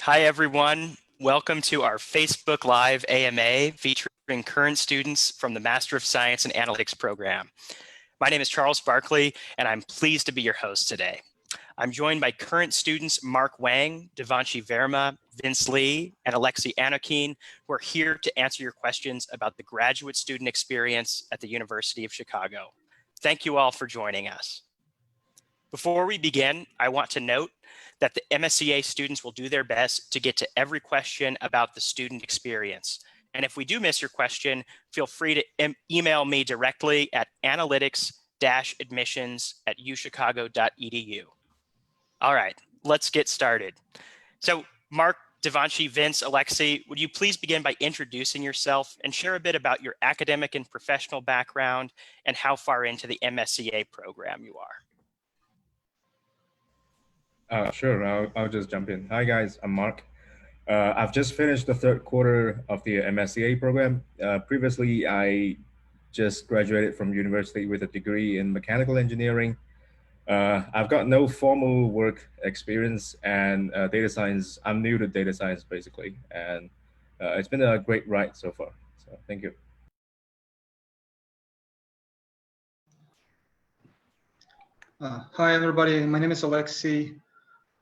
Hi, everyone. Welcome to our Facebook Live AMA featuring current students from the Master of Science in Analytics program. My name is Charles Barkley, and I'm pleased to be your host today. I'm joined by current students Mark Wang, Devanshi Verma, Vince Lee, and Alexei Anokin, who are here to answer your questions about the graduate student experience at the University of Chicago. Thank you all for joining us. Before we begin, I want to note that the MScA students will do their best to get to every question about the student experience. And if we do miss your question, feel free to email me directly at analytics-admissions@uchicago.edu. All right, let's get started. So Mark, Devanshi, Vince, Alexei, would you please begin by introducing yourself and share a bit about your academic and professional background and how far into the MScA program you are? Sure, I'll just jump in. Hi guys, I'm Mark. I've just finished the third quarter of the MScA program. Previously, I just graduated from university with a degree in mechanical engineering. I've got no formal work experience and data science. I'm new to data science basically, and it's been a great ride so far. So thank you. Hi everybody, my name is Alexei.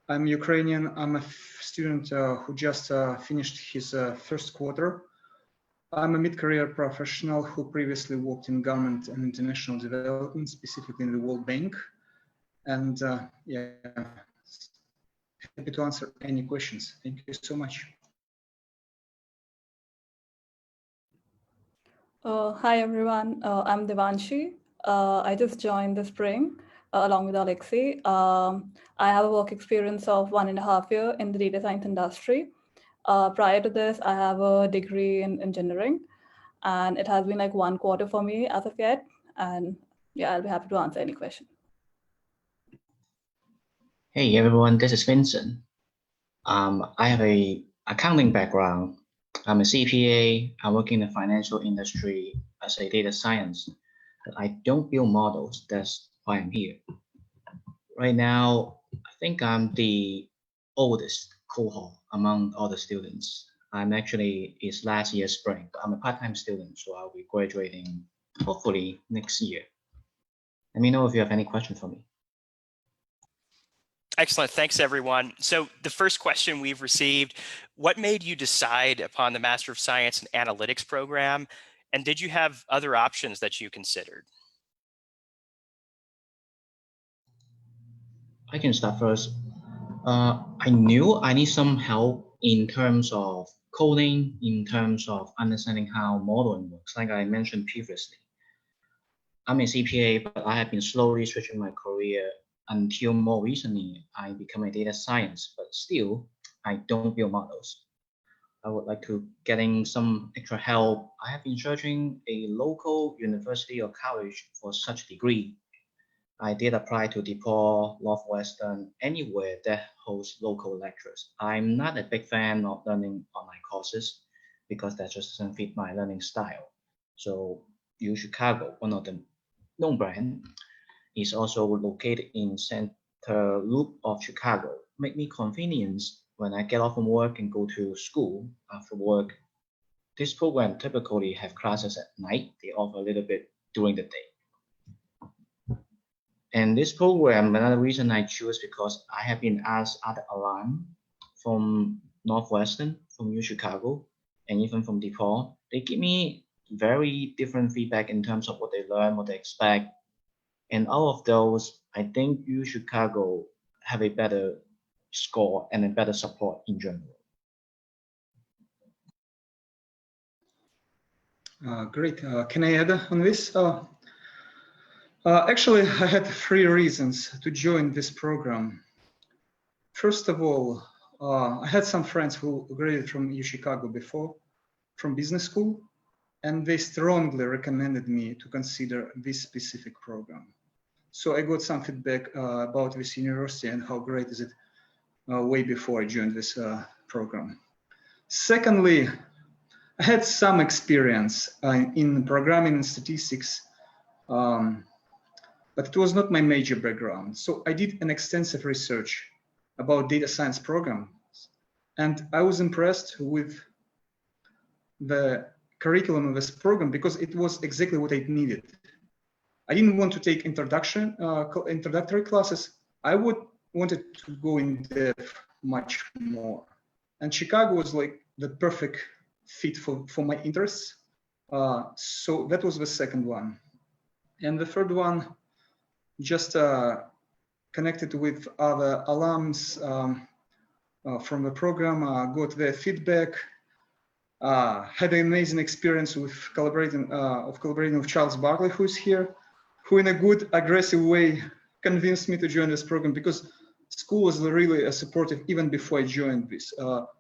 I'm Ukrainian. I'm a student who just finished his first quarter. I'm a mid-career professional who previously worked in government and international development, specifically in the World Bank. And yeah, happy to answer any questions. Thank you so much. Hi everyone, I'm Devanshi. I just joined this spring along with Alexei. I have a work experience of 1.5 years in the data science industry. Prior to this, I have a degree in engineering, and it has been like 1 quarter for me as of yet. And yeah, I'll be happy to answer any question. Hey everyone, this is Vincent. I have a accounting background. I'm a CPA. I work in the financial industry as a data science, but I don't build models. That's why I'm here. Right now, I think I'm the oldest cohort among all the students. It's last year's spring, but I'm a part-time student, so I'll be graduating hopefully next year. Let me know if you have any questions for me. Excellent. Thanks, everyone. So the first question we've received, what made you decide upon the Master of Science in Analytics program? And did you have other options that you considered? I can start first. I knew I need some help in terms of coding, in terms of understanding how modeling works, like I mentioned previously. I'm a CPA, but I have been slowly switching my career until more recently, I become a data science, but still, I don't build models. I would like to getting some extra help. I have been searching a local university or college for such degree. I did apply to DePaul, Northwestern, anywhere that hosts local lectures. I'm not a big fan of learning online courses because that just doesn't fit my learning style. So UChicago, one of the known brand, is also located in center loop of Chicago. Make me convenience when I get off from work and go to school after work. This program typically have classes at night. They offer a little bit during the day. And this program, another reason I choose because I have been asked other alumni from Northwestern, from UChicago, and even from DePaul. They give me very different feedback in terms of what they learn, what they expect. And all of those, I think UChicago have a better score and a better support in general. Great. Can I add on this? Actually, I had 3 reasons to join this program. First of all, I had some friends who graduated from UChicago before, from business school, and they strongly recommended me to consider this specific program. So I got some feedback about this university and how great is it way before I joined this program. Secondly, I had some experience in programming and statistics, but it was not my major background. So I did an extensive research about data science programs And I was impressed with the curriculum of this program because it was exactly what I needed. I didn't want to take introductory classes. I wanted to go in depth much more. And Chicago was like the perfect fit for my interests. So that was the second one. And the third one, just connected with other alums from the program, got their feedback, had an amazing experience with collaborating with Charles Barkley, who's here, who in a good, aggressive way convinced me to join this program because school was really supportive even before I joined this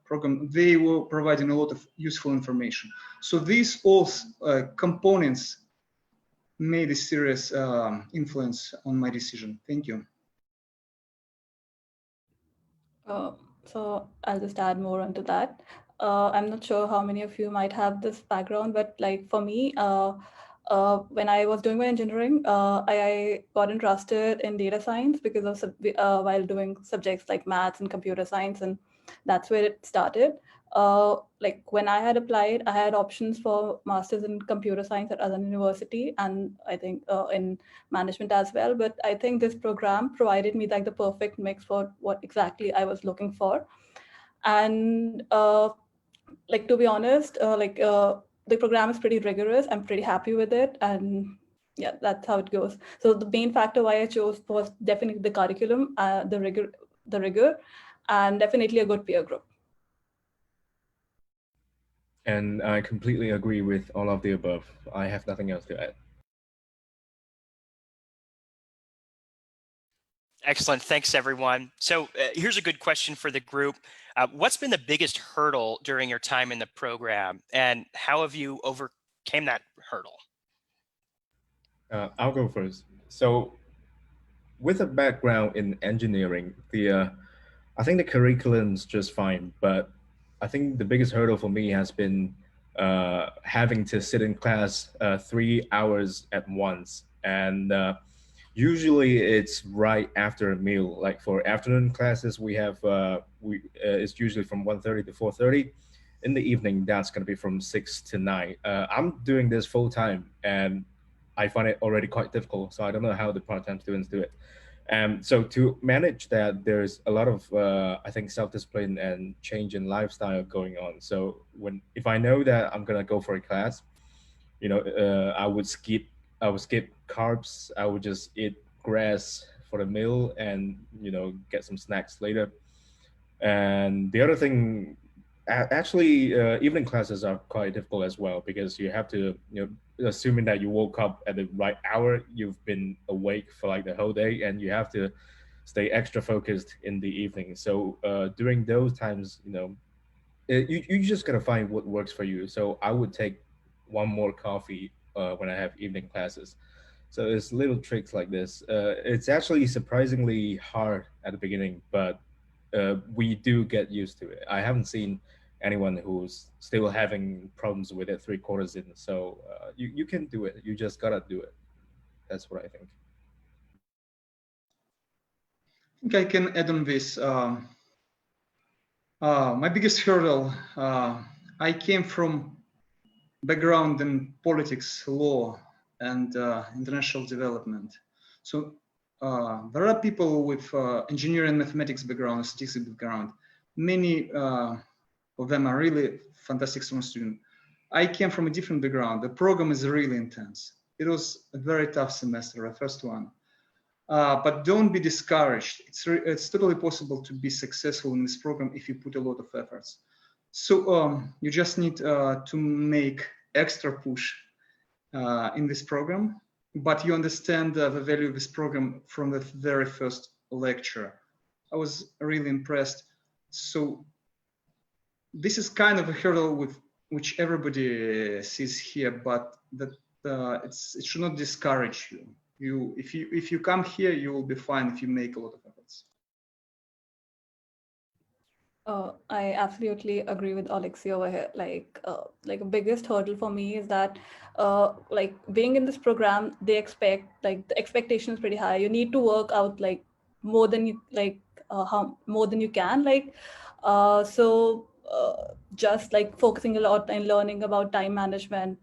program. They were providing a lot of useful information. So these all components made a serious influence on my decision. Thank you. So I'll just add more onto that. I'm not sure how many of you might have this background, but like for me, when I was doing my engineering, I got interested in data science because of while doing subjects like maths and computer science, and that's where it started. Like when I had applied, I had options for masters in computer science at other university, and I think in management as well. But I think this program provided me like the perfect mix for what exactly I was looking for. And like to be honest, the program is pretty rigorous. I'm pretty happy with it, and yeah, that's how it goes. So the main factor why I chose was definitely the curriculum, the rigor, and definitely a good peer group. And I completely agree with all of the above. I have nothing else to add. Excellent. Thanks, everyone. So here's a good question for the group. What's been the biggest hurdle during your time in the program, and how have you overcame that hurdle? I'll go first. So with a background in engineering, I think the curriculum's just fine, but I think the biggest hurdle for me has been having to sit in class 3 hours at once. And usually it's right after a meal. Like for afternoon classes, we have, it's usually from 1:30 to 4:30. In the evening, that's going to be from 6 to 9. I'm doing this full time, and I find it already quite difficult. So I don't know how the part-time students do it. So to manage that, there's a lot of, I think, self-discipline and change in lifestyle going on. So if I know that I'm gonna go for a class, I would skip carbs. I would just eat grass for the meal and, get some snacks later. And the other thing, actually, evening classes are quite difficult as well because you have to, assuming that you woke up at the right hour, you've been awake for like the whole day, and you have to stay extra focused in the evening. So during those times, you just gotta find what works for you. So I would take one more coffee when I have evening classes. So it's little tricks like this. It's actually surprisingly hard at the beginning, but we do get used to it. I haven't seen anyone who's still having problems with it 3/4 in. So you can do it. You just gotta do it. That's what I think. I think I can add on this. My biggest hurdle, I came from background in politics, law, and international development. So there are people with engineering, mathematics background, statistics background. Many of them are really fantastic students. I came from a different background. The program is really intense. It was a very tough semester, the first one. But don't be discouraged. It's totally possible to be successful in this program if you put a lot of efforts. So you just need to make extra push in this program, but you understand the value of this program from the very first lecture. I was really impressed. So this is kind of a hurdle with which everybody sees here, but that it should not discourage you. If you come here, you will be fine if you make a lot of efforts. I absolutely agree with Alexei over here. Like a biggest hurdle for me is that, like being in this program, they expect the expectation is pretty high. You need to work out like more than you how more than you can. Like Just like focusing a lot and learning about time management,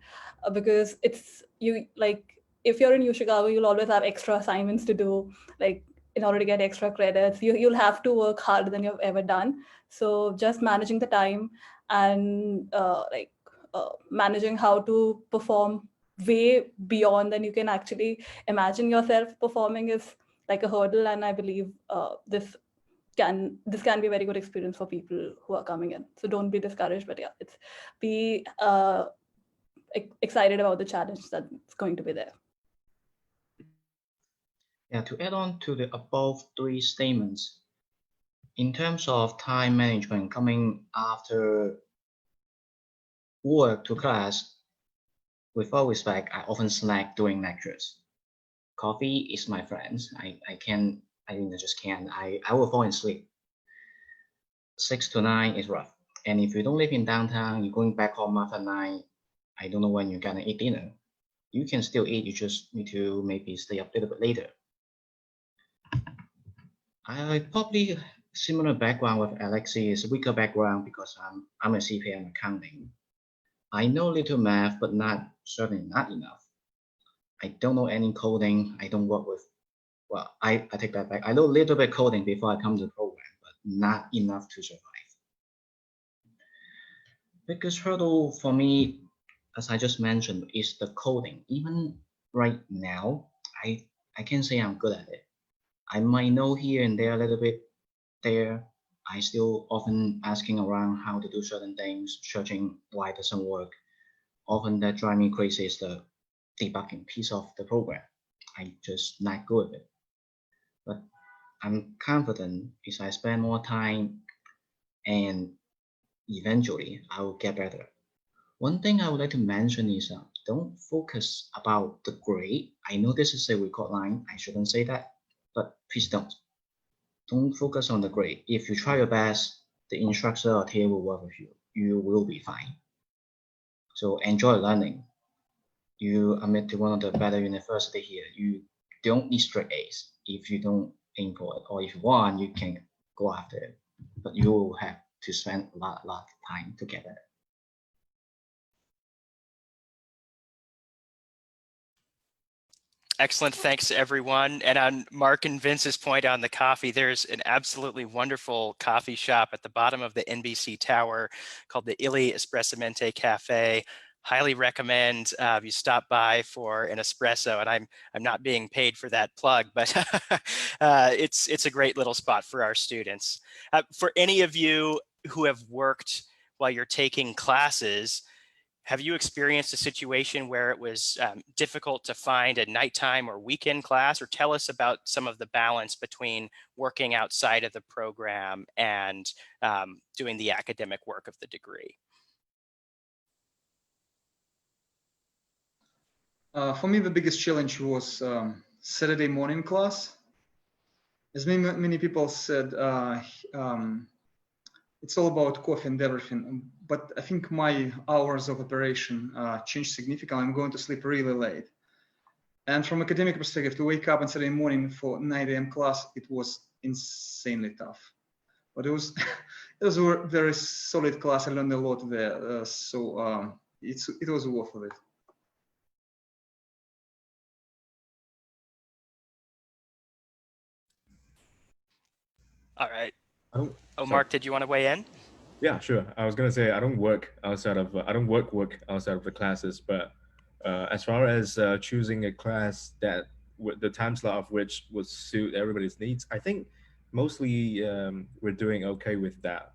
because it's you like if you're in UChicago, you'll always have extra assignments to do. Like in order to get extra credits, you'll have to work harder than you've ever done. So just managing the time and managing how to perform way beyond than you can actually imagine yourself performing is like a hurdle. And I believe this can be a very good experience for people who are coming in. So don't be discouraged, but yeah, it's be excited about the challenge that's going to be there. Yeah, to add on to the above three statements, in terms of time management coming after work to class, with all respect, I often slack during lectures. Coffee is my friend. I just can't. I will fall asleep. 6 to 9 is rough. And if you don't live in downtown, you're going back home after 9, I don't know when you're gonna eat dinner. You can still eat, you just need to maybe stay up a little bit later. I probably similar background with Alexi is weaker background because I'm a CPA and accounting. I know little math, but certainly not enough. I don't know any coding. I don't work with, well, I take that back. I know a little bit coding before I come to the program, but not enough to survive. Biggest hurdle for me, as I just mentioned, is the coding. Even right now, I can say I'm good at it. I might know here and there a little bit there. I still often asking around how to do certain things, searching why it doesn't work. Often that drives me crazy is the debugging piece of the program. I just not good at it. But I'm confident if I spend more time and eventually I will get better. One thing I would like to mention is don't focus about the grade. I know this is a record line. I shouldn't say that, but please don't. Don't focus on the grade. If you try your best, the instructor or TA will work with you. You will be fine. So enjoy learning. You admit to one of the better university here. You don't need straight A's if you don't aim for it, or if you want, you can go after it. But you will have to spend a lot of time to get there. Excellent. Thanks, everyone. And on Mark and Vince's point on the coffee, there's an absolutely wonderful coffee shop at the bottom of the NBC Tower called the Illy Espressamente Cafe. Highly recommend you stop by for an espresso. And I'm not being paid for that plug, but it's a great little spot for our students. For any of you who have worked while you're taking classes, have you experienced a situation where it was difficult to find a nighttime or weekend class? Or tell us about some of the balance between working outside of the program and doing the academic work of the degree. For me, the biggest challenge was Saturday morning class. As many people said, it's all about coffee and everything, but I think my hours of operation changed significantly. I'm going to sleep really late. And from academic perspective, to wake up on Saturday morning for 9 a.m. class, it was insanely tough. But it was a very solid class. I learned a lot there, it was worth it. All right. Oh, Mark, did you want to weigh in? Yeah, sure. I was gonna say I don't work outside of the classes, but as far as choosing a class that the time slot of which would suit everybody's needs, I think mostly we're doing okay with that.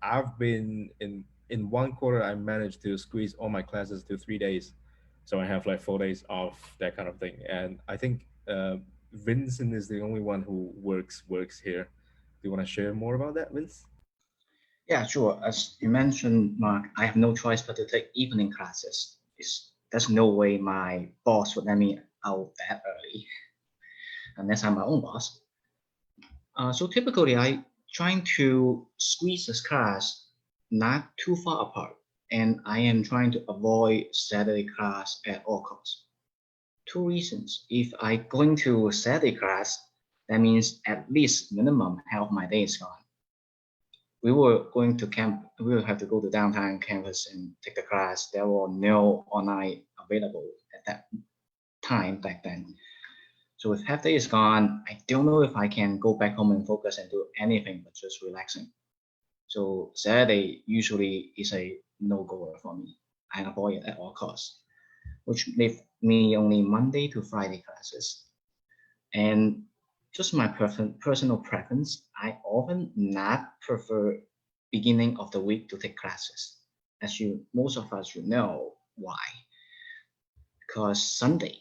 I've been in one quarter, I managed to squeeze all my classes to 3 days, so I have like 4 days off, that kind of thing. And I think Vincent is the only one who works here. Do you want to share more about that, Vince? Yeah, sure. As you mentioned, Mark, I have no choice but to take evening classes. There's no way my boss would let me out that early, unless I'm my own boss. So typically, I trying to squeeze this class not too far apart, and I am trying to avoid Saturday class at all costs. 2 reasons. If I going to Saturday class, that means at least minimum half of my day is gone. we were going to camp, we would have to go to downtown campus and take the class. There were no online available at that time back then. So with half day is gone, I don't know if I can go back home and focus and do anything but just relaxing. So Saturday usually is a no-goer for me. I avoid it at all costs, which leave me only Monday to Friday classes. And just my personal preference, I often not prefer beginning of the week to take classes. As most of us should know why. Because Sunday,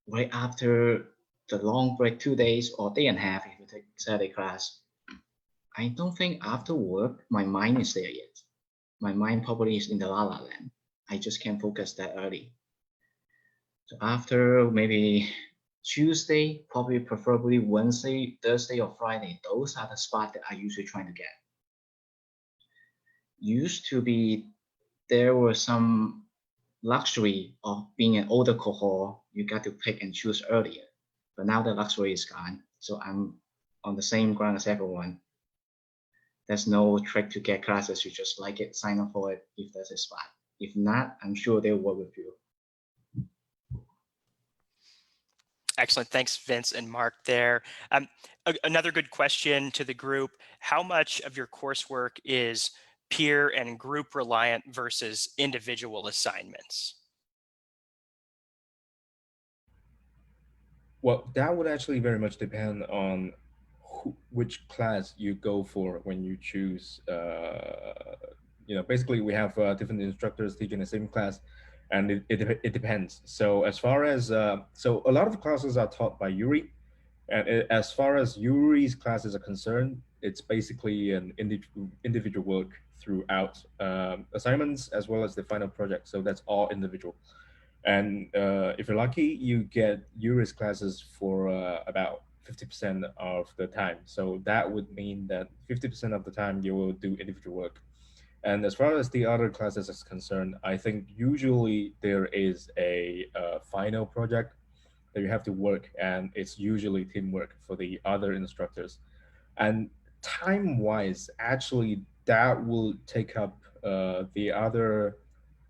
right after the long break, 2 days or day and a half, if you take Saturday class, I don't think after work, my mind is there yet. My mind probably is in the la la land. I just can't focus that early. So after maybe Tuesday, probably preferably Wednesday, Thursday, or Friday, those are the spots that I usually try to get. Used to be, there was some luxury of being an older cohort, you got to pick and choose earlier. But now the luxury is gone. So I'm on the same ground as everyone. There's no trick to get classes. You just like it, sign up for it if there's a spot. If not, I'm sure they'll work with you. Excellent. Thanks, Vince and Mark there. Another good question to the group. How much of your coursework is peer and group reliant versus individual assignments? Well, that would actually very much depend on which class you go for when you choose. Basically, we have different instructors teaching the same class, and it depends. So as far as so a lot of classes are taught by Yuri, and as far as Yuri's classes are concerned, it's basically an individual work throughout, assignments as well as the final project. So that's all individual. And if you're lucky, you get Yuri's classes for about 50% of the time. So that would mean that 50% of the time you will do individual work. And as far as the other classes is concerned, I think usually there is a final project that you have to work, and it's usually teamwork for the other instructors. And time-wise, actually, that will take up the other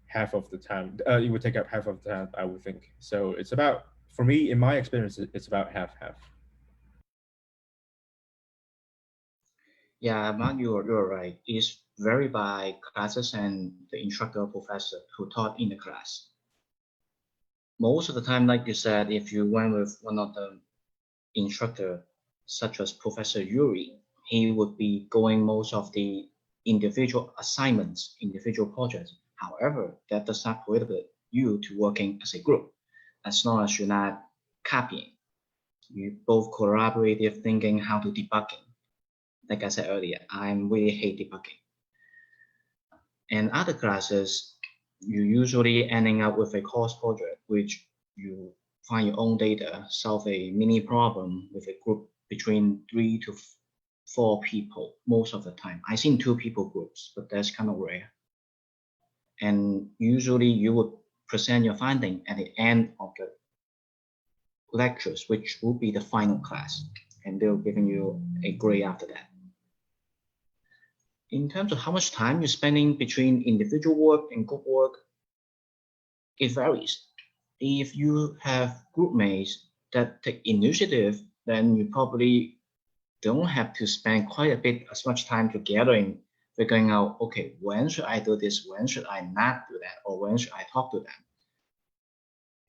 half of the time. It would take up half of the time, I would think. So it's about, for me, in my experience, it's about half-half. Yeah, Mark, you're right. It's vary by classes and the instructor or professor who taught in the class. Most of the time, like you said, if you went with one of the instructor, such as Professor Yuri, he would be going most of the individual assignments, individual projects. However, that does not prohibit you to working as a group, as long as you're not copying. You both collaborative thinking how to debugging. Like I said earlier, I really hate debugging. And other classes, you usually ending up with a course project, which you find your own data, solve a mini problem with a group between 3 to 4 people most of the time. I've seen 2 people groups, but that's kind of rare. And usually you would present your finding at the end of the lectures, which will be the final class, and they're giving you a grade after that. In terms of how much time you're spending between individual work and group work, it varies. If you have group mates that take initiative, then you probably don't have to spend quite a bit as much time together in figuring out, okay, when should I do this? When should I not do that? Or when should I talk to them?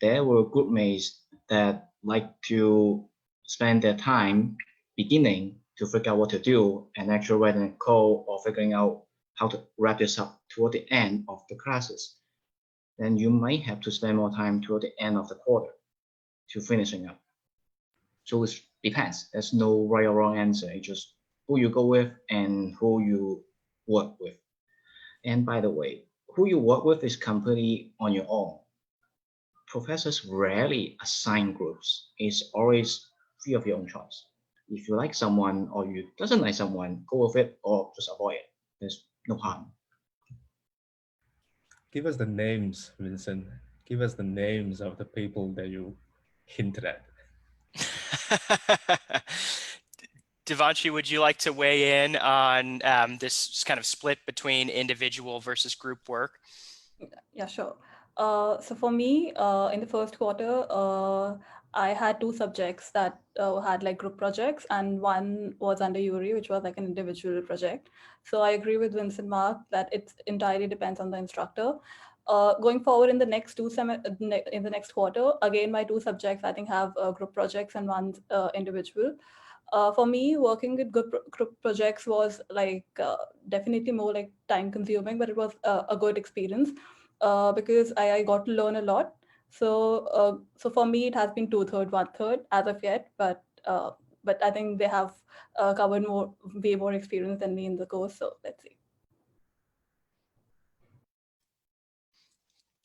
There were group mates that like to spend their time beginning to figure out what to do and actually writing a code or figuring out how to wrap this up toward the end of the classes. Then you might have to spend more time toward the end of the quarter to finishing up. So it depends. There's no right or wrong answer. It's just who you go with and who you work with. And by the way, who you work with is completely on your own. Professors rarely assign groups. It's always free of your own choice. If you like someone or you doesn't like someone, go with it or just avoid it. There's no harm. Give us the names, Vincent. Give us the names of the people that you hinted at. Devanshi, would you like to weigh in on this kind of split between individual versus group work? Yeah, sure. So for me, in the first quarter, I had two subjects that had like group projects, and one was under URI, which was like an individual project. So I agree with Vincent Mark that it entirely depends on the instructor. Going forward in the next in the next quarter, again, my two subjects I think have group projects and one's individual. For me, working with group projects was like definitely more like time consuming, but it was a good experience because I got to learn a lot. So for me, it has been 2/3, 1/3 as of yet, but I think they have covered way more experience than me in the course. So let's see.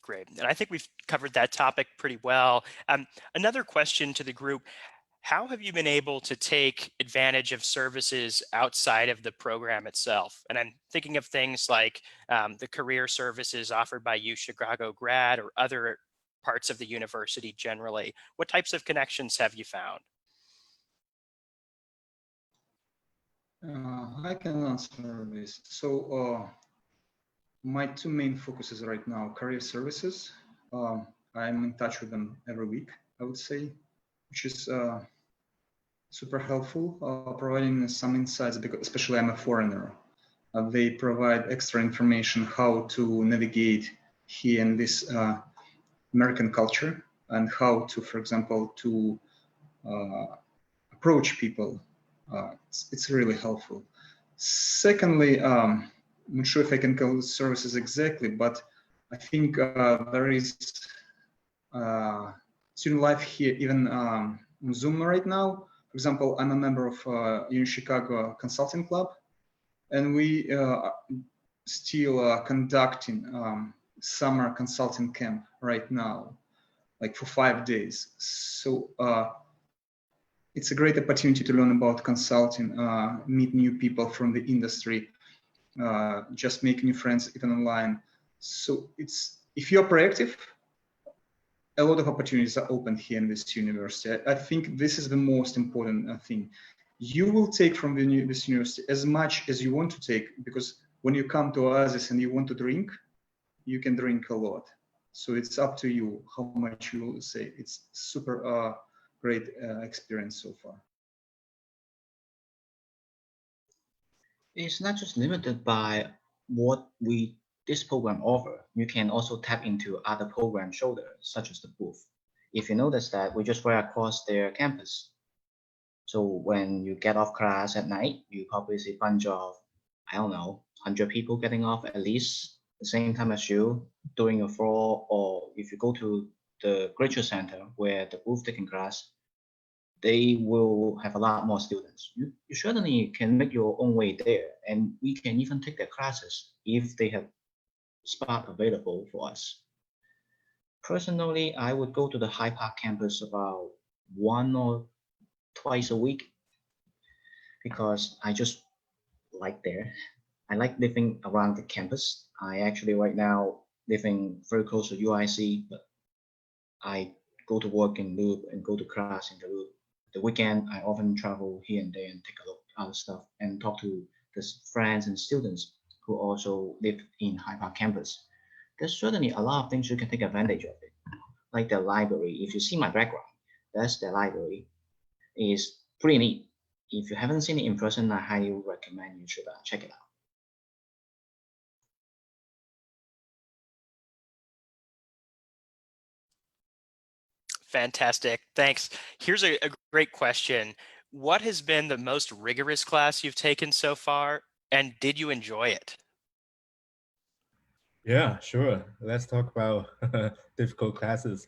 Great. And I think we've covered that topic pretty well. Another question to the group: how have you been able to take advantage of services outside of the program itself? And I'm thinking of things like the career services offered by UChicago grad or other parts of the university generally. What types of connections have you found? I can answer this. So my two main focuses right now, career services. I'm in touch with them every week, I would say, which is super helpful, providing some insights, because especially I'm a foreigner. They provide extra information how to navigate here in this American culture, and how to, for example, to approach people. It's really helpful. Secondly, I'm not sure if I can call it services exactly, but I think there is student life here, even on Zoom right now. For example, I'm a member of UChicago Consulting Club, and we still conducting summer consulting camp right now, like for 5 days. So it's a great opportunity to learn about consulting, meet new people from the industry, just make new friends even online. So if you're proactive, a lot of opportunities are open here in this university. I think this is the most important thing. You will take from this university as much as you want to take, because when you come to Oasis and you want to drink, you can drink a lot. So it's up to you how much you will say. It's super great experience so far. It's not just limited by what this program offer. You can also tap into other program shoulders, such as the booth. If you notice that we just right across their campus. So when you get off class at night, you probably see a bunch of, I don't know, 100 people getting off at least the same time as you doing your floor. Or if you go to the graduate center where the booth taking class, they will have a lot more students. You certainly can make your own way there, and we can even take their classes if they have spot available for us. Personally, I would go to the High Park campus about 1 or twice a week because I just like there. I like living around the campus. I actually right now living very close to UIC, but I go to work in Loop and go to class in the Loop. The weekend, I often travel here and there and take a look at other stuff and talk to the friends and students who also live in Hyde Park campus. There's certainly a lot of things you can take advantage of it, like the library. If you see my background, that's the library. It's pretty neat. If you haven't seen it in person, I highly recommend you should check it out. Fantastic. Thanks. Here's a great question. What has been the most rigorous class you've taken so far, and did you enjoy it? Yeah, sure. Let's talk about difficult classes.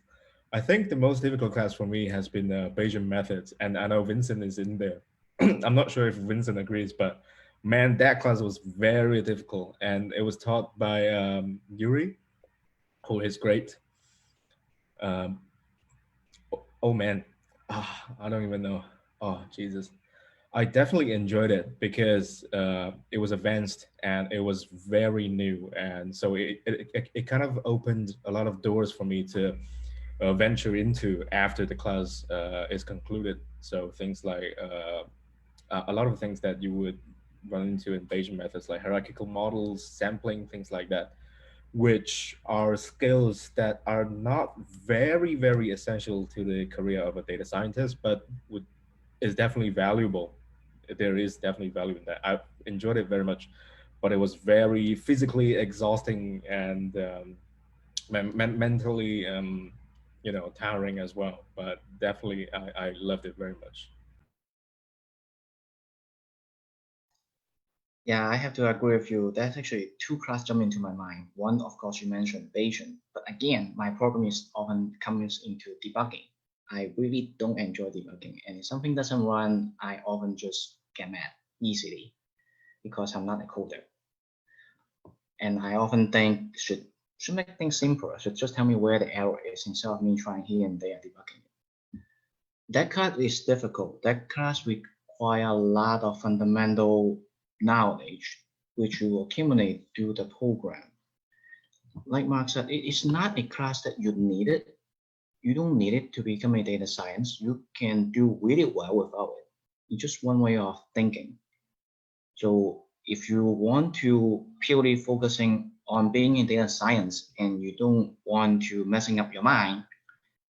I think the most difficult class for me has been Bayesian methods, and I know Vincent is in there. I'm not sure if Vincent agrees, but man, that class was very difficult, and it was taught by Yuri, who is great. Um, oh man, I don't even know. Oh Jesus, I definitely enjoyed it because it was advanced and it was very new, and so it kind of opened a lot of doors for me to venture into after the class is concluded. So things like a lot of things that you would run into in Bayesian methods, like hierarchical models, sampling, things like that, which are skills that are not very, very essential to the career of a data scientist, but is definitely valuable. There is definitely value in that. I enjoyed it very much, but it was very physically exhausting and mentally, tiring as well. But definitely, I loved it very much. Yeah, I have to agree with you. There's actually two classes jump into my mind. One, of course, you mentioned Bayesian, but again, my problem is often comes into debugging. I really don't enjoy debugging, and if something doesn't run, I often just get mad easily because I'm not a coder. And I often think should make things simpler. Should just tell me where the error is instead of me trying here and there debugging it. That class is difficult. That class requires a lot of fundamental knowledge which you accumulate through the program. Like Mark said, it's not a class that you need it. You don't need it to become a data science. You can do really well without it. It's just one way of thinking. So if you want to purely focusing on being in data science and you don't want to messing up your mind,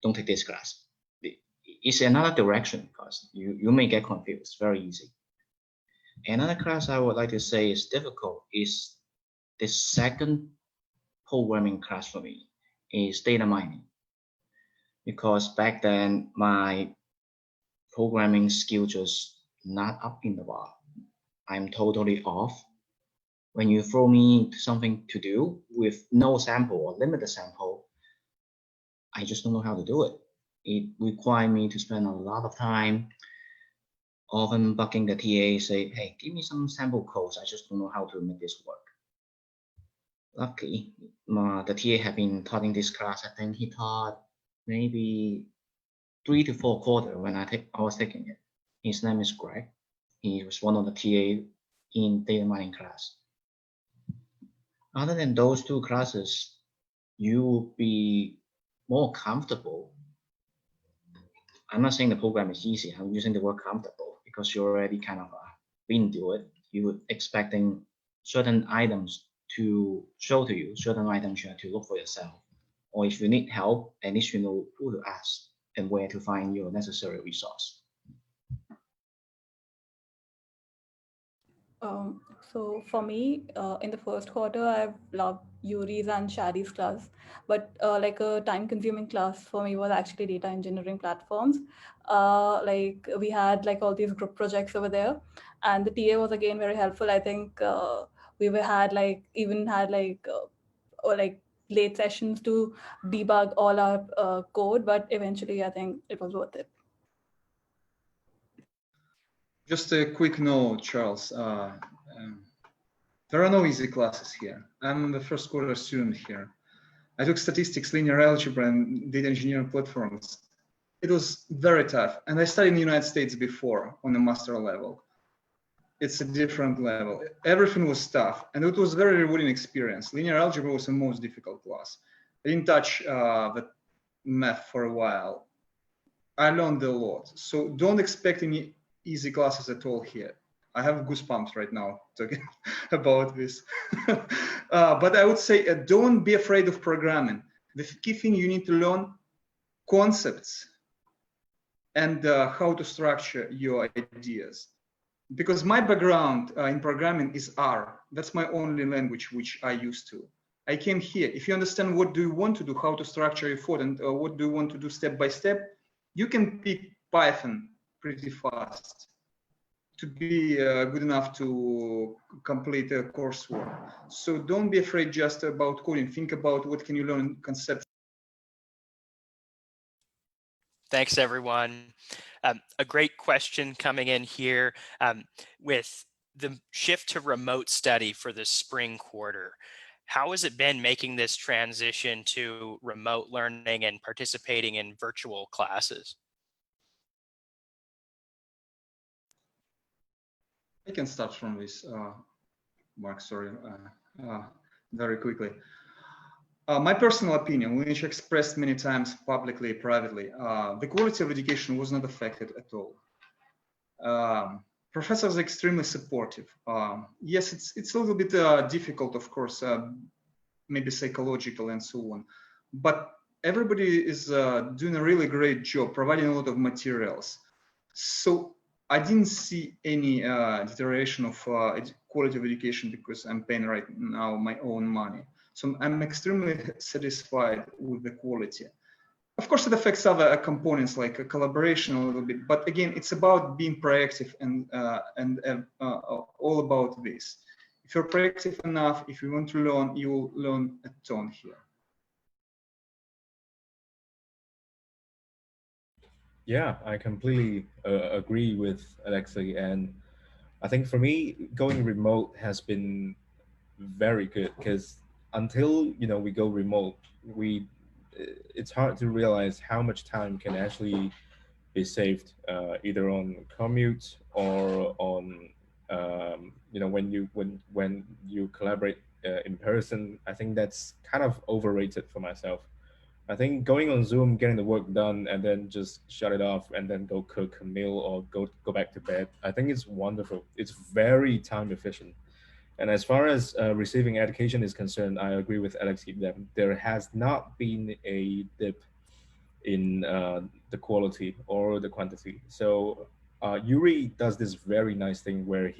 don't take this class. It's another direction because you may get confused very easy. Another class I would like to say is difficult is the second programming class for me is data mining. Because back then my programming skill just not up in the bar. I'm totally off. When you throw me something to do with no sample or limited sample, I just don't know how to do it. It requires me to spend a lot of time often bugging the TA, say, hey, give me some sample codes. I just don't know how to make this work. Luckily, the TA had been taught in this class. I think he taught maybe 3 to 4 quarters when I was taking it. His name is Greg. He was one of the TA in data mining class. Other than those two classes, you will be more comfortable. I'm not saying the program is easy. I'm using the word comfortable because you already kind of been through it. You're expecting certain items to show to you, certain items you have to look for yourself. Or if you need help, at least you know who to ask and where to find your necessary resource. So for me, in the first quarter, I've loved Yuri's and Shadi's class, but like a time-consuming class for me was actually data engineering platforms. Like we had like all these group projects over there, and the TA was again very helpful. I think we had like or like late sessions to debug all our code, but eventually I think it was worth it. Just a quick note, Charles. There are no easy classes here. I'm the first quarter student here. I took statistics, linear algebra, and data engineering platforms. It was very tough. And I studied in the United States before on the master level. It's a different level. Everything was tough. And it was a very rewarding experience. Linear algebra was the most difficult class. I didn't touch the math for a while. I learned a lot. So don't expect any easy classes at all here. I have goosebumps right now talking about this. But I would say don't be afraid of programming. The key thing you need to learn concepts and how to structure your ideas. Because my background in programming is R. That's my only language which I used to. I came here. If you understand what do you want to do, how to structure your thought, and what do you want to do step by step, you can pick Python pretty fast to be good enough to complete a coursework. So don't be afraid just about coding. Think about what can you learn concepts. Thanks, everyone. A great question coming in here with the shift to remote study for the spring quarter. How has it been making this transition to remote learning and participating in virtual classes? I can start from this, Mark, sorry, very quickly. My personal opinion, which I expressed many times publicly, privately, the quality of education was not affected at all. Professors are extremely supportive. Yes, it's a little bit difficult, of course, maybe psychological and so on, but everybody is doing a really great job, providing a lot of materials. So I didn't see any deterioration of quality of education because I'm paying right now my own money. So I'm extremely satisfied with the quality. Of course, it affects other components like a collaboration a little bit, but again, it's about being proactive and all about this. If you're proactive enough, if you want to learn, you will learn a ton here. Yeah, I completely agree with Alexei, and I think for me, going remote has been very good because until we go remote, it's hard to realize how much time can actually be saved either on commute or on when you collaborate in person. I think that's kind of overrated for myself. I think going on Zoom, getting the work done, and then just shut it off, and then go cook a meal or go back to bed. I think it's wonderful. It's very time efficient. And as far as receiving education is concerned, I agree with Alex that there has not been a dip in the quality or the quantity. So Yuri does this very nice thing where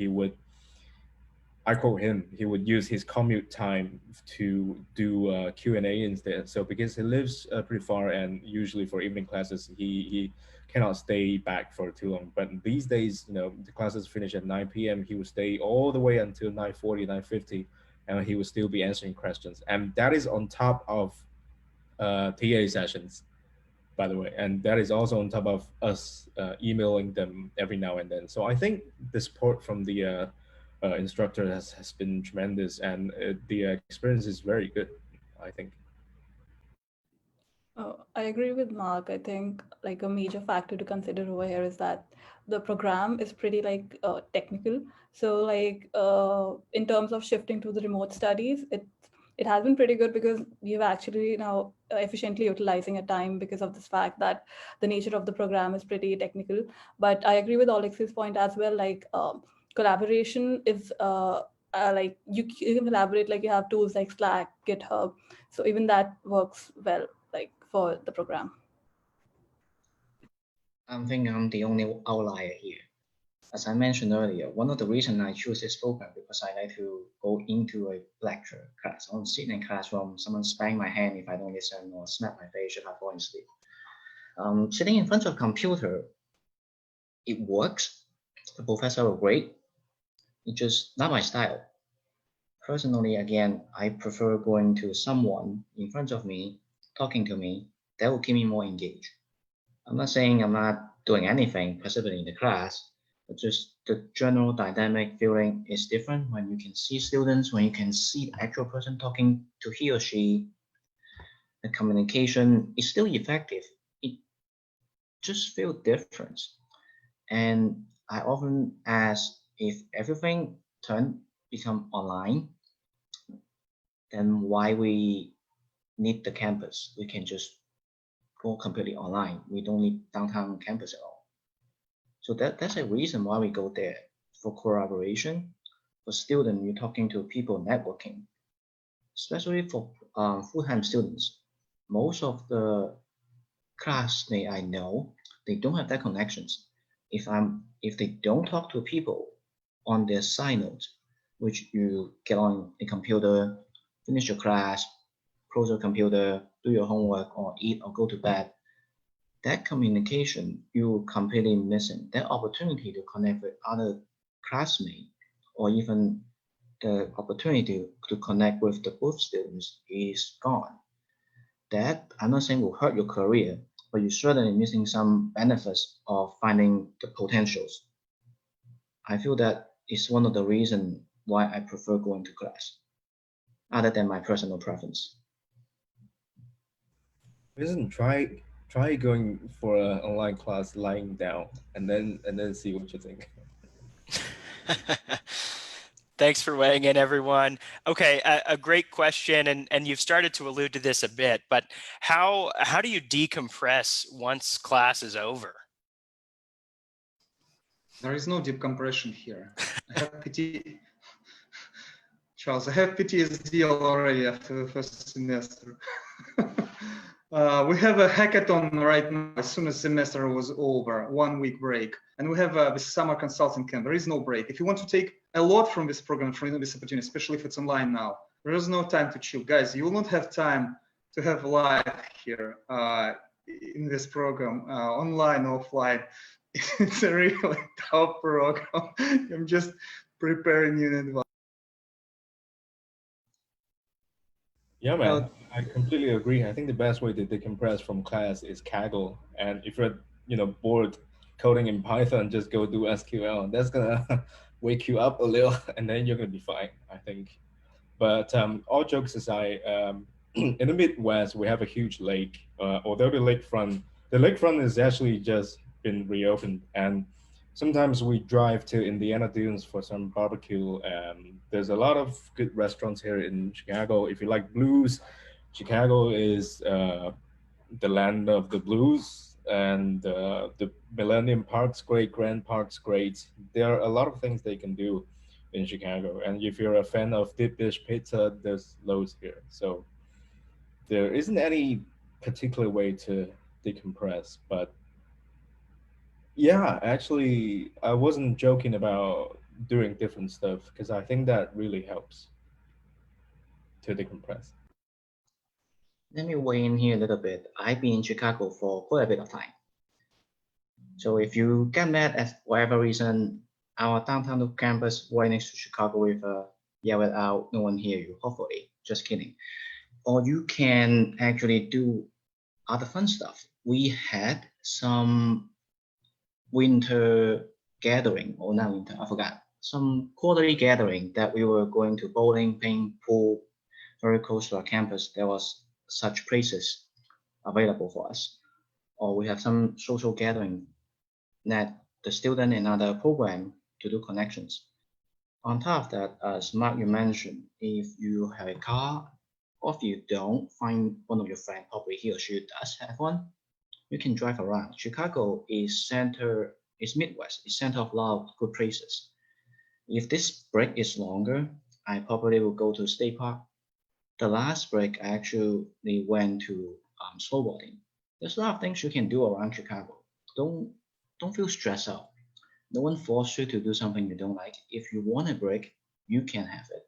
I quote him, he would use his commute time to do Q&A instead. So because he lives pretty far and usually for evening classes, he cannot stay back for too long. But these days, the classes finish at 9 p.m. He would stay all the way until 9:40, 9:50, and he would still be answering questions. And that is on top of TA sessions, by the way. And that is also on top of us emailing them every now and then. So I think the support from the instructor has been tremendous, and the experience is very good, I think. I agree with Mark. I think like a major factor to consider over here is that the program is pretty technical. So in terms of shifting to the remote studies, it has been pretty good because we've actually now efficiently utilizing a time because of this fact that the nature of the program is pretty technical. But I agree with Alexei's point as well. Collaboration is you can collaborate, like you have tools like Slack, GitHub. So even that works well for the program. I think I'm the only outlier here. As I mentioned earlier, one of the reasons I choose this program because I like to go into a lecture class. I don't sit in a classroom, someone spank my hand if I don't listen or snap my face if I fall asleep. Sitting in front of a computer, it works. The professor are great. It's just not my style. Personally, again, I prefer going to someone in front of me, talking to me. That will keep me more engaged. I'm not saying I'm not doing anything specifically in the class, but just the general dynamic feeling is different when you can see students, when you can see the actual person talking to he or she. The communication is still effective. It just feels different. And I often ask if everything become online, then why we need the campus? We can just go completely online. We don't need downtown campus at all. So that's a reason why we go there, for collaboration. For students, you're talking to people, networking. Especially for full-time students, most of the classmates I know, they don't have that connections. If they don't talk to people on their side notes, which you get on a computer, finish your class, close your computer, do your homework, or eat or go to bed, that communication you're completely missing. That opportunity to connect with other classmates, or even the opportunity to connect with the both students is gone. That I'm not saying will hurt your career, but you're certainly missing some benefits of finding the potentials. I feel that is one of the reasons why I prefer going to class, other than my personal preference. Listen, try going for an online class lying down, and then see what you think. Thanks for weighing in, everyone. Okay, a great question, and you've started to allude to this a bit, but how do you decompress once class is over? There is no deep compression here. I have PT. Charles, I have PTSD already after the first semester. We have a hackathon right now as soon as semester was over, 1 week break. And we have the summer consulting camp. There is no break. If you want to take a lot from this program, from this opportunity, especially if it's online now, there is no time to chill. Guys, you will not have time to have life here in this program, online, offline. It's a really tough program. I'm just preparing you in advance. Yeah, man, I completely agree. I think the best way to decompress from class is Kaggle. And if you're, bored coding in Python, just go do SQL. That's gonna wake you up a little, and then you're gonna be fine, I think. But all jokes aside, in the Midwest, we have a huge lake. Although the lakefront is actually just been reopened, and sometimes we drive to Indiana Dunes for some barbecue. There's a lot of good restaurants here in Chicago. If you like blues, Chicago is the land of the blues, and the Millennium Park's great, Grand Park's great. There are a lot of things they can do in Chicago. And if you're a fan of deep dish pizza, there's loads here. So there isn't any particular way to decompress, but yeah, actually, I wasn't joking about doing different stuff because I think that really helps to decompress. Let me weigh in here a little bit. I've been in Chicago for quite a bit of time. So if you get mad at whatever reason, our downtown campus right next to Chicago River, yell it out, no one hear you, hopefully, just kidding. Or you can actually do other fun stuff. We had some winter gathering, or not winter, I forgot, some quarterly gathering that we were going to bowling, ping, pool, very close to our campus. There was such places available for us. Or we have some social gathering that the student in other program to do connections. On top of that, as Mark, you mentioned, if you have a car, or if you don't, find one of your friends, probably he or she does have one, you can drive around. Chicago is Midwest, it's center of a lot of good places. If this break is longer, I probably will go to State Park. The last break, I actually went to snowboarding. There's a lot of things you can do around Chicago. Don't feel stressed out. No one forces you to do something you don't like. If you want a break, you can have it.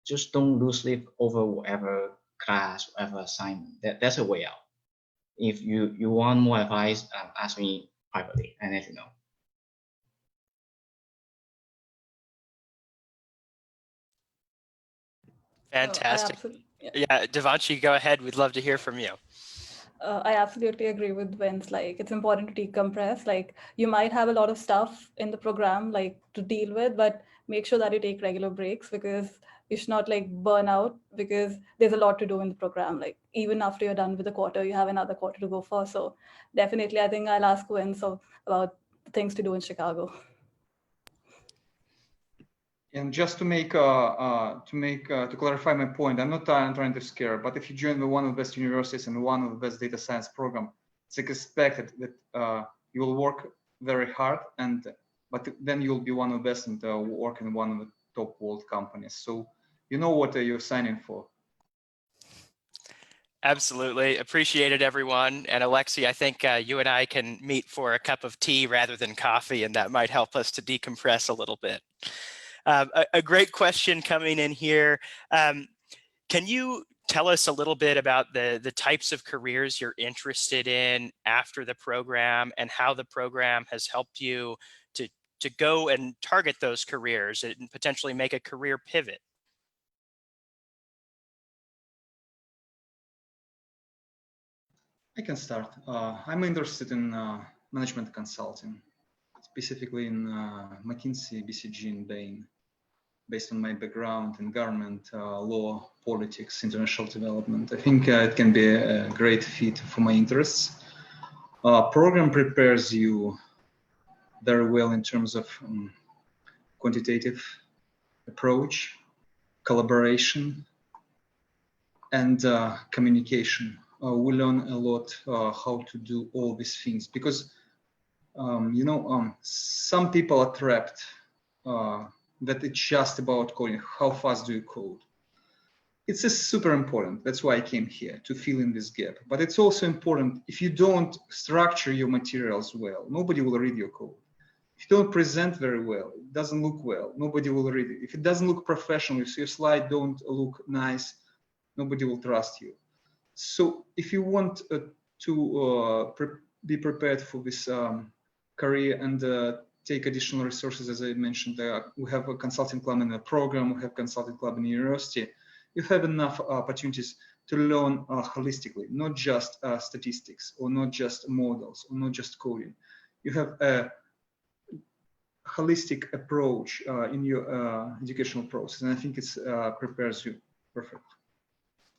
Just don't lose sleep over whatever class, whatever assignment. That's a way out. If you want more advice, ask me privately and let you know. Fantastic. Yeah, Devanshi, go ahead. We'd love to hear from you. I absolutely agree with Vince. Like, it's important to decompress. Like, you might have a lot of stuff in the program like to deal with, but make sure that you take regular breaks, because you should not like burn out, because there's a lot to do in the program. Like, even after you're done with the quarter, you have another quarter to go for. So definitely, I think I'll ask Vince about the things to do in Chicago. And just to clarify my point, I'm not trying to scare, but if you join one of the best universities and one of the best data science program, it's expected that you will work very hard, but then you'll be one of the best and work in one of the top world companies. So you know what you're signing for. Absolutely. Appreciate it, everyone. And Alexi, I think you and I can meet for a cup of tea rather than coffee, and that might help us to decompress a little bit. A great question coming in here. Can you tell us a little bit about the types of careers you're interested in after the program, and how the program has helped you to go and target those careers and potentially make a career pivot? I can start. I'm interested in management consulting, specifically in McKinsey, BCG, and Bain. Based on my background in government, law, politics, international development, I think it can be a great fit for my interests. Program prepares you very well in terms of quantitative approach, collaboration, and communication. We learn a lot how to do all these things, because Some people are trapped that it's just about coding. How fast do you code? It's super important. That's why I came here, to fill in this gap. But it's also important, if you don't structure your materials well, nobody will read your code. If you don't present very well, it doesn't look well, nobody will read it. If it doesn't look professional, if your slide don't look nice, nobody will trust you. So if you want to be prepared for this career and take additional resources, as I mentioned, we have a consulting club in the program, we have consulting club in the university. You have enough opportunities to learn holistically, not just statistics or not just models or not just coding. You have a holistic approach in your educational process, and I think it prepares you perfectly.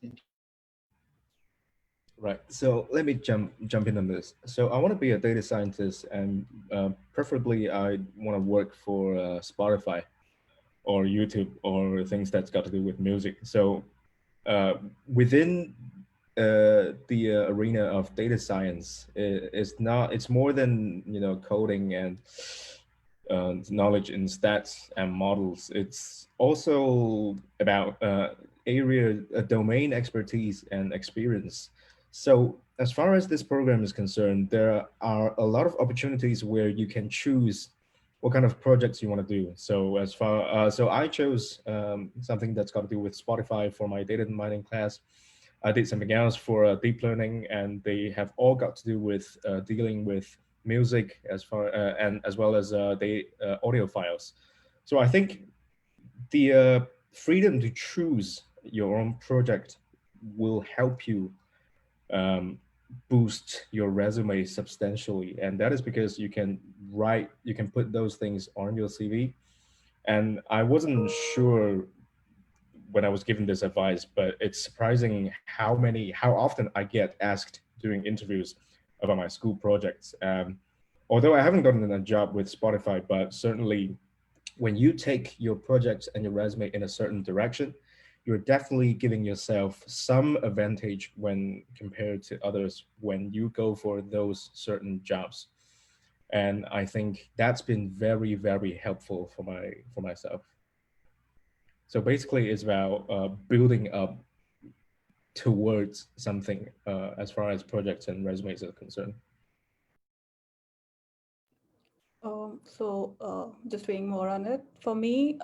Thank you. Right. So let me jump in on this. So I want to be a data scientist, and preferably I want to work for Spotify or YouTube or things that's got to do with music. So within the arena of data science, it's more than coding and knowledge in stats and models. It's also about domain expertise and experience. So as far as this program is concerned, there are a lot of opportunities where you can choose what kind of projects you want to do. So so I chose something that's got to do with Spotify for my data mining class. I did something else for deep learning, and they have all got to do with dealing with music and as well as the audio files. So I think the freedom to choose your own project will help you boost your resume substantially, and that is because you can put those things on your CV. And I wasn't sure when I was given this advice, but it's surprising how often I get asked during interviews about my school projects. Although I haven't gotten a job with Spotify, but certainly when you take your projects and your resume in a certain direction, you're definitely giving yourself some advantage when compared to others when you go for those certain jobs. And I think that's been very, very helpful for myself. So basically it's about building up towards something as far as projects and resumes are concerned. Just weighing more on it, for me,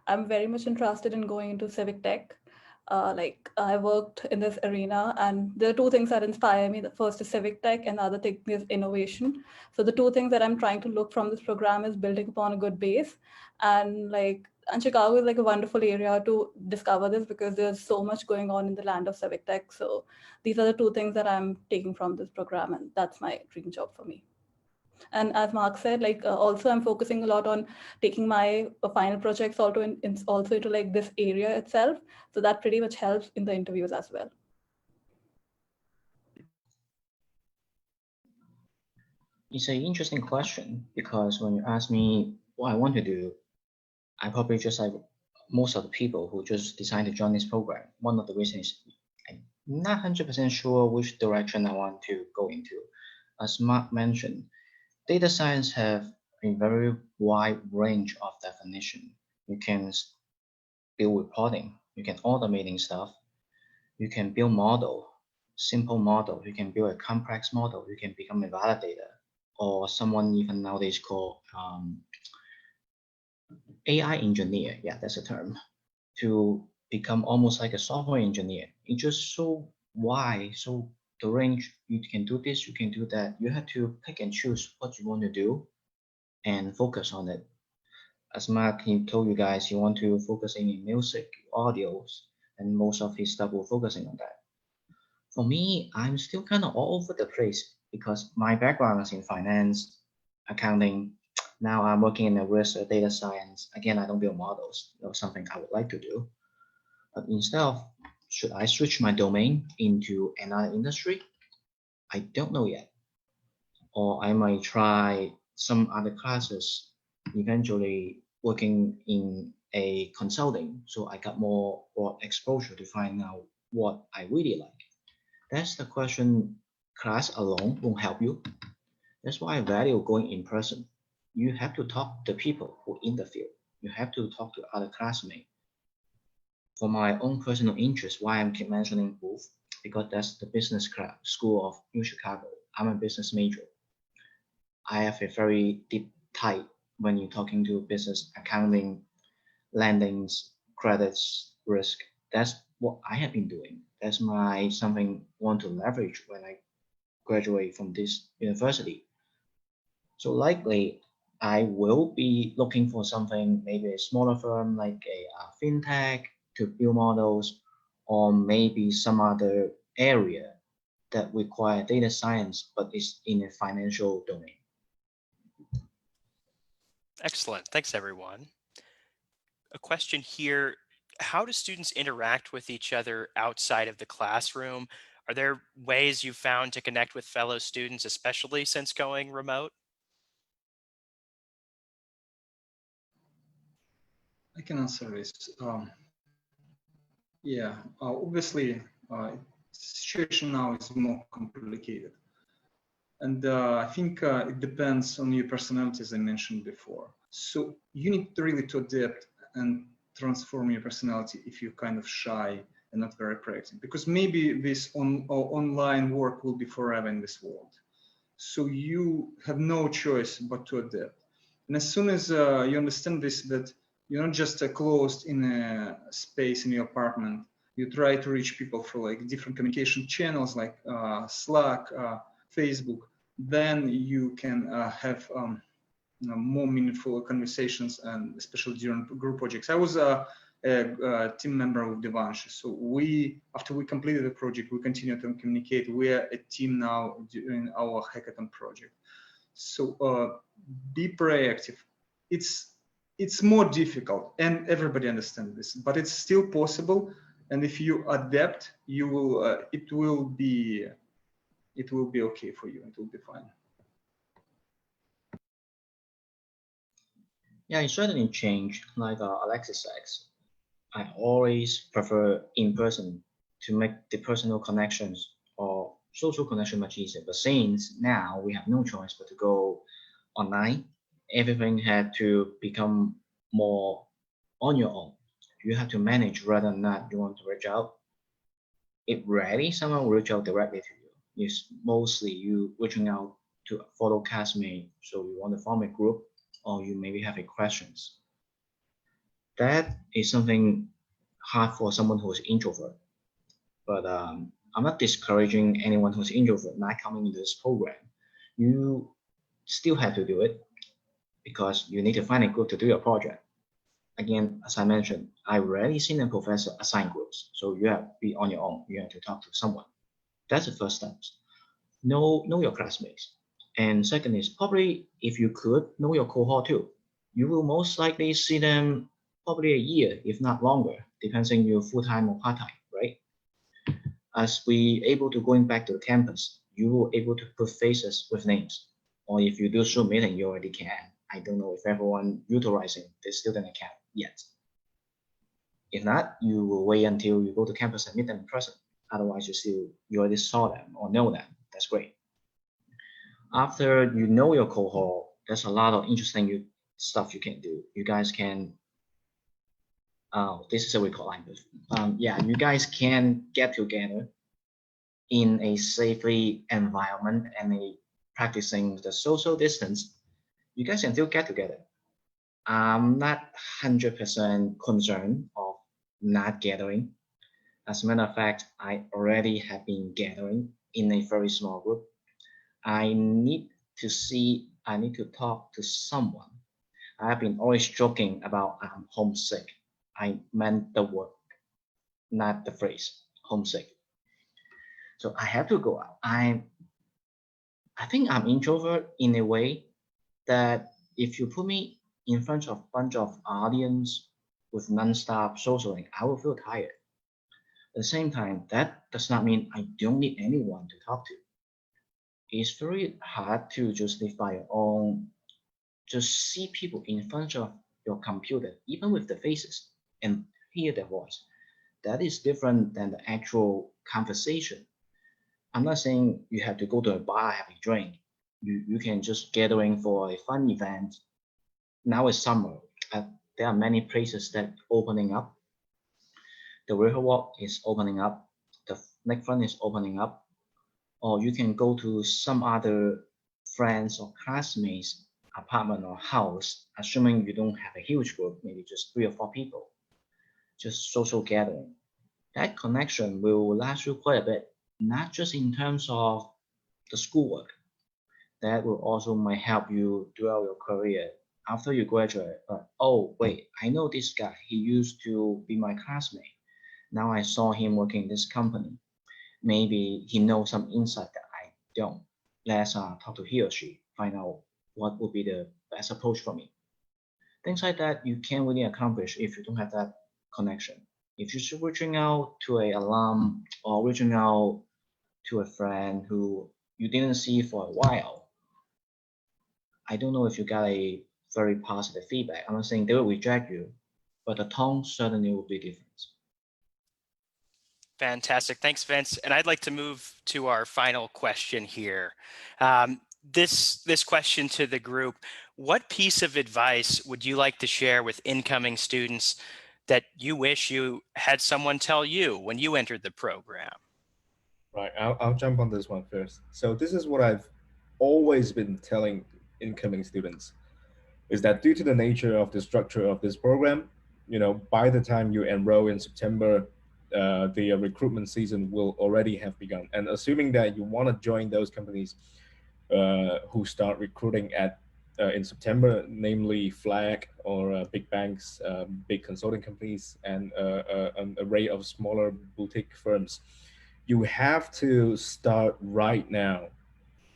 I'm very much interested in going into civic tech. I worked in this arena, and there are two things that inspire me. The first is civic tech, and the other thing is innovation. So the two things that I'm trying to look from this program is building upon a good base, and Chicago is a wonderful area to discover this because there's so much going on in the land of civic tech. So these are the two things that I'm taking from this program, and that's my dream job for me. And as Mark said, also I'm focusing a lot on taking my final projects also into this area itself. So that pretty much helps in the interviews as well. It's an interesting question, because when you ask me what I want to do, I probably just like most of the people who just decide to join this program. One of the reasons is I'm not 100% sure which direction I want to go into. As Mark mentioned, data science have a very wide range of definition. You can build reporting, you can automating stuff, you can build model, simple model, you can build a complex model, you can become a validator, or someone even nowadays called AI engineer, yeah, that's a term, to become almost like a software engineer. It's just so wide, so the range, you can do this, you can do that. You have to pick and choose what you want to do and focus on it. As Mark he told you guys, you want to focus in music, audios, and most of his stuff will focusing on that. For me, I'm still kind of all over the place because my background is in finance, accounting. Now I'm working in the risk or data science. Again, I don't build models, something I would like to do. But instead of, should I switch my domain into another industry? I don't know yet. Or I might try some other classes, eventually working in a consulting, so I got more exposure to find out what I really like. That's the question. Class alone won't help you. That's why I value going in person. You have to talk to people who in the field. You have to talk to other classmates. For my own personal interest, why I'm keep mentioning youve, because that's the business school of UChicago. I'm a business major. I have a very deep tie when you're talking to business accounting, lendings, credits, risk. That's what I have been doing. That's my something I want to leverage when I graduate from this university. So likely I will be looking for something, maybe a smaller firm like a fintech to build models, or maybe some other area that require data science but is in a financial domain. Excellent. Thanks, everyone. A question here. How do students interact with each other outside of the classroom? Are there ways you found to connect with fellow students, especially since going remote? I can answer this. Yeah, obviously, situation now is more complicated. And I think it depends on your personality, as I mentioned before. So you need to really to adapt and transform your personality if you're kind of shy and not very proactive, because maybe this online work will be forever in this world. So you have no choice but to adapt. And as soon as you understand this, that you're not just closed in a space in your apartment, you try to reach people through like different communication channels like Slack, Facebook, then you can have more meaningful conversations, and especially during group projects. I was a team member of Devanshi, so after we completed the project, we continued to communicate. We are a team now during our hackathon project. So be proactive. It's more difficult, and everybody understands this, but it's still possible. And if you adapt, you will. It will be okay for you. It will be fine. Yeah, it certainly changed. Like Alexis says, I always prefer in person to make the personal connections or social connection much easier. But since now we have no choice but to go online, everything had to become more on your own. You have to manage rather than not you want to reach out. If rarely someone will reach out directly to you. It's mostly you reaching out to a fellow classmate, so you want to form a group, or you maybe have a questions. That is something hard for someone who's introvert. But I'm not discouraging anyone who's introvert not coming into this program. You still have to do it because you need to find a group to do your project. Again, as I mentioned, I rarely seen a professor assign groups, so you have to be on your own. You have to talk to someone. That's the first step. Know your classmates. And second is probably if you could know your cohort too. You will most likely see them probably a year, if not longer, depending your full-time or part-time, right? As we able to going back to the campus, you will able to put faces with names. Or if you do Zoom meeting, you already can. I don't know if everyone utilizing the student account yet. If not, you will wait until you go to campus and meet them in person. Otherwise, you already saw them or know them. That's great. After you know your cohort, there's a lot of interesting stuff you can do. You guys can, this is a recall language. Yeah, you guys can get together in a safely environment and practicing the social distance. You guys can still get together. I'm not 100% concerned of not gathering. As a matter of fact, I already have been gathering in a very small group. I need to talk to someone. I have been always joking about I'm homesick. I meant the word, not the phrase, homesick. So I have to go out. I think I'm introvert in a way that if you put me in front of a bunch of audience with non-stop socializing, I will feel tired. At the same time, that does not mean I don't need anyone to talk to. It's very hard to just live by your own, just see people in front of your computer, even with the faces, and hear their voice. That is different than the actual conversation. I'm not saying you have to go to a bar, have a drink, You can just gathering for a fun event. Now it's summer. There are many places that opening up. The Riverwalk is opening up. The lakefront is opening up. Or you can go to some other friends or classmates apartment or house, assuming you don't have a huge group, maybe just 3 or 4 people, just social gathering. That connection will last you quite a bit, not just in terms of the schoolwork. That will also might help you throughout your career after you graduate. Oh wait, I know this guy. He used to be my classmate. Now I saw him working in this company. Maybe he knows some insight that I don't. Let's talk to he or she, find out what would be the best approach for me. Things like that you can't really accomplish if you don't have that connection. If you're reaching out to an alum or reaching out to a friend who you didn't see for a while, I don't know if you got a very positive feedback. I'm not saying they will reject you, but the tone certainly will be different. Fantastic. Thanks, Vince. And I'd like to move to our final question here. This question to the group: what piece of advice would you like to share with incoming students that you wish you had someone tell you when you entered the program? Right, I'll jump on this one first. So this is what I've always been telling incoming students, is that due to the nature of the structure of this program, by the time you enroll in September, the recruitment season will already have begun. And assuming that you want to join those companies who start recruiting in September, namely Flag or big banks, big consulting companies, and an array of smaller boutique firms, you have to start right now.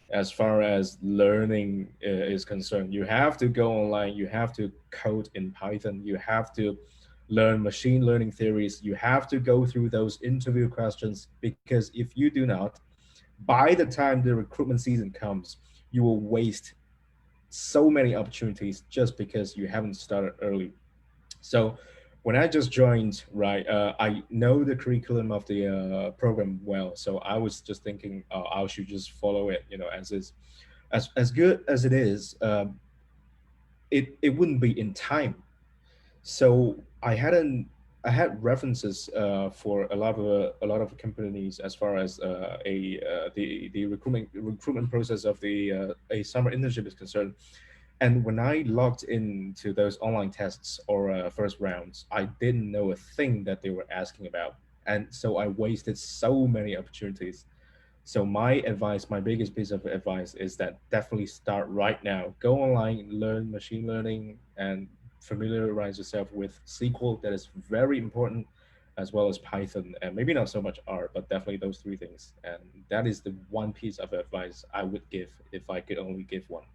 As far as learning is concerned, you have to go online, you have to code in Python, you have to learn machine learning theories, you have to go through those interview questions, because if you do not, by the time the recruitment season comes, you will waste so many opportunities just because you haven't started early. So when I just joined, right, I know the curriculum of the program well. So I was just thinking, I should just follow it, as is. As good as it is, it wouldn't be in time. So I had references for a lot of companies as far as the recruitment process of the a summer internship is concerned. And when I logged into those online tests or first rounds, I didn't know a thing that they were asking about. And so I wasted so many opportunities. So my advice, my biggest piece of advice is that definitely start right now. Go online, learn machine learning, and familiarize yourself with SQL. That is very important, as well as Python, and maybe not so much R, but definitely those 3 things. And that is the one piece of advice I would give if I could only give one.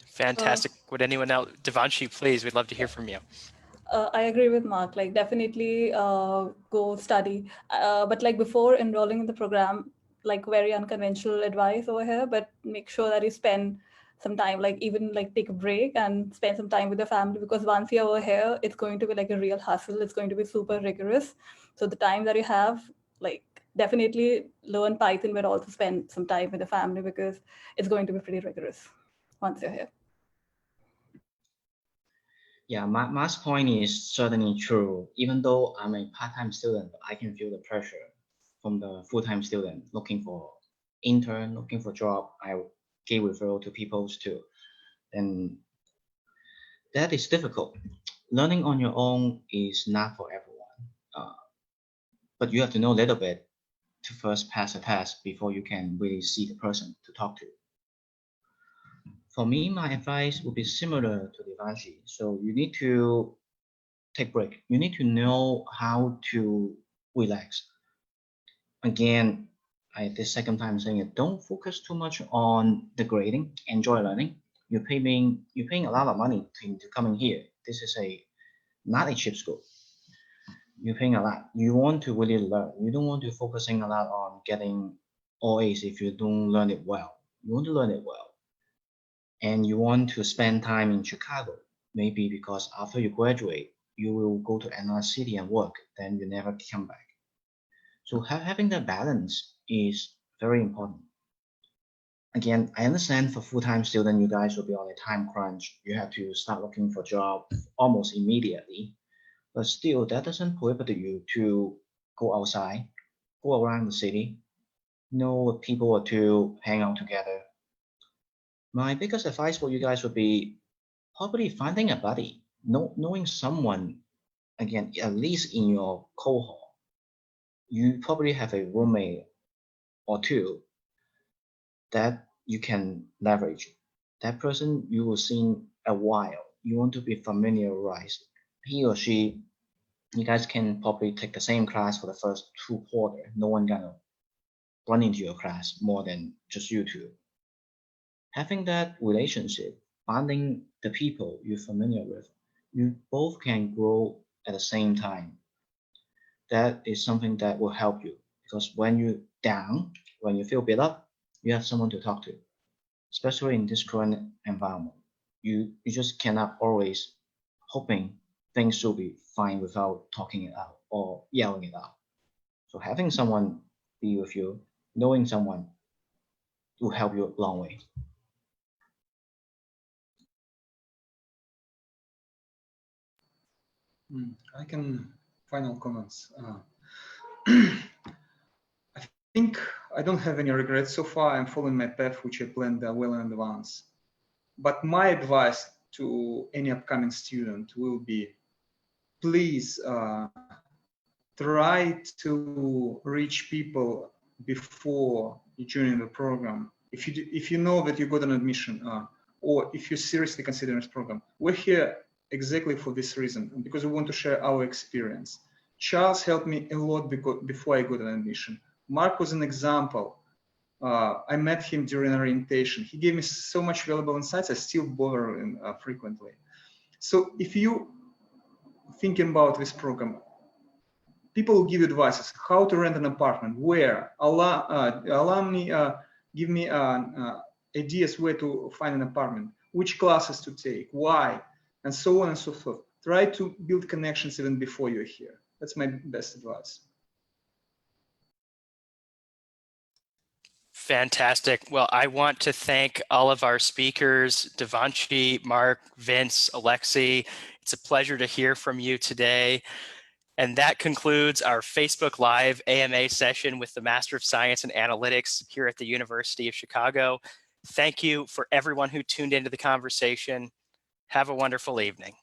Fantastic. Would anyone else? Devanshi, please, we'd love to hear from you. I agree with Mark, like definitely go study. But like before enrolling in the program, like very unconventional advice over here, but make sure that you spend some time, like even like take a break and spend some time with your family, because once you're over here, it's going to be like a real hustle. It's going to be super rigorous. So the time that you have, like definitely learn Python, but also spend some time with the family, because it's going to be pretty rigorous once you're here. Yeah, Mark's point is certainly true. Even though I'm a part-time student, I can feel the pressure from the full-time student looking for intern, looking for job. I give referral to people too. And that is difficult. Learning on your own is not for everyone. But you have to know a little bit to first pass a test before you can really see the person to talk to. For me, my advice would be similar to Devanshi. So you need to take break. You need to know how to relax. Again, the second time saying it, don't focus too much on the grading. Enjoy learning. You're paying a lot of money to coming here. This is not a cheap school. You're paying a lot. You want to really learn. You don't want to focusing a lot on getting all A's if you don't learn it well. You want to learn it well. And you want to spend time in Chicago, maybe because after you graduate, you will go to another city and work, then you never come back. So having that balance is very important. Again, I understand for full-time student, you guys will be on a time crunch. You have to start looking for a job almost immediately. But still, that doesn't prohibit you to go outside, go around the city, know people or to hang out together. My biggest advice for you guys would be probably finding a buddy, knowing someone, again, at least in your cohort. You probably have a roommate or two that you can leverage. That person you will see in a while. You want to be familiarized. He or she, you guys can probably take the same class for the first 2 quarters. No one gonna run into your class more than just you two. Having that relationship, finding the people you're familiar with, you both can grow at the same time. That is something that will help you, because when you're down, when you feel beat up, you have someone to talk to, especially in this current environment. You just cannot always hoping things will be fine without talking it out or yelling it out. So having someone be with you, knowing someone will help you a long way. I can final comments. I think I don't have any regrets so far. I'm following my path, which I planned well in advance. But my advice to any upcoming student will be, please try to reach people before you join the program. If you know that you got an admission, or if you're seriously considering this program, we're here exactly for this reason, because we want to share our experience. Charles helped me a lot before I got an admission. Mark was an example. I met him during orientation. He gave me so much valuable insights. I still bother him frequently. So if you thinking about this program, people will give you advices how to rent an apartment, where. Alumni give me ideas where to find an apartment, which classes to take, why, and so on and so forth. Try to build connections even before you're here. That's my best advice. Fantastic. Well, I want to thank all of our speakers, Devanshi, Mark, Vince, Alexei. It's a pleasure to hear from you today. And that concludes our Facebook Live AMA session with the Master of Science in Analytics here at the University of Chicago. Thank you for everyone who tuned into the conversation. Have a wonderful evening.